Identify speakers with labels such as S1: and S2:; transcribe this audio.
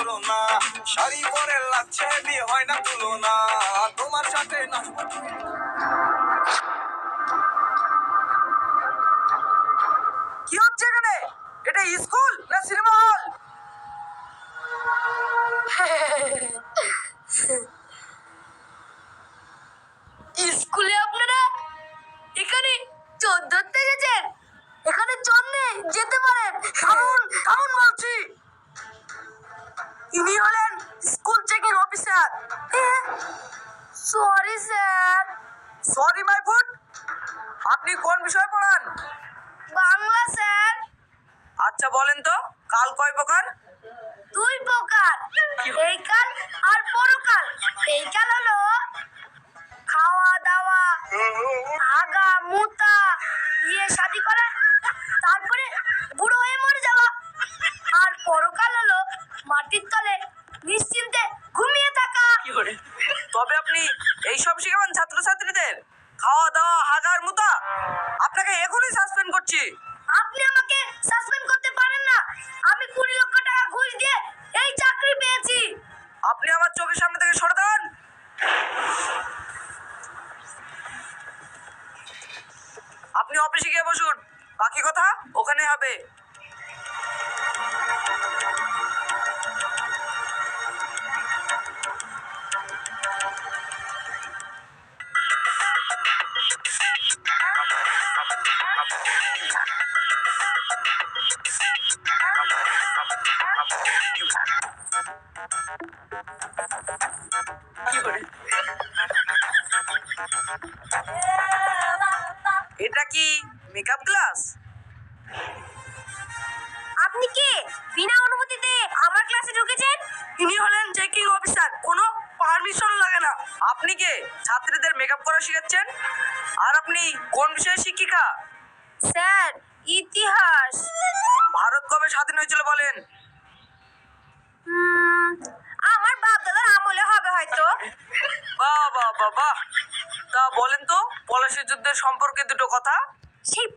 S1: ধারণা, শাড়ি পরে লাগছে বিয়ে হয় না তুলনা, তোমার সাথে নাচবো।
S2: কি হচ্ছে এখানে? এটা স্কুল না সিনেমা হল?
S3: স্কুলে আপনারা এখানে চোর ধরতে গেছেন? এখানে চোর নেই, যেতে পারেন।
S2: থামুন থামুন বলছি। ইনি হলেন school checking officer.
S3: Sorry sir.
S2: Sorry my food. আপনি কোন বিষয় পড়ান?
S3: বাংলা স্যার।
S2: আচ্ছা বলেন তো, কাল কয় প্রকার?
S3: 2 প্রকার, এই কাল আর পরকাল। এই কাল হলো খাওয়া দাওয়া, আগা মুতা, বিয়ে শাদী করা, তারপরে বুড়ো হয়ে মরে যাওয়া। আর পরকাল হলো মাটির তলে নিশ্চিন্তে ঘুমিয়ে থাকা।
S2: তবে আপনি এইসব শিখাবেন ছাত্রছাত্রীদের? খাওয়া দাওয়া হাগার মুতা? আপনাকে এখনই সাসপেন্ড করছি।
S3: আপনি আমাকে সাসপেন্ড করতে পারেন না। আমি 20 লক্ষ টাকা ঘুষ দিয়ে এই চাকরি পেয়েছি।
S2: আপনি আমার চোখের সামনে থেকে সরে দাঁড়ান। আপনি অফিসে গিয়ে বসুন, বাকি কথা ওখানে হবে। এটা কি মেকআপ ক্লাস?
S3: আপনি কে? বিনা অনুমতিতে আমার ক্লাসে ঢুকেছেন?
S2: ইনি হলেন চেকিং অফিসার, কোনো পারমিশন লাগে না। আপনি কে ছাত্রীদের মেকআপ করা শিখাচ্ছেন? আর আপনি কোন বিষয়ে শিক্ষিকা?
S3: স্যার, ইতিহাস।
S2: ভারত কবে স্বাধীন হয়েছিল বলেন?
S3: আমার বাপ দাদার আমলে হবে হয়তো।
S2: বাহ বাহ বাহ বাহ। তা বলেন তো পলাশী যুদ্ধের সম্পর্কে দুটো কথা।
S3: সেই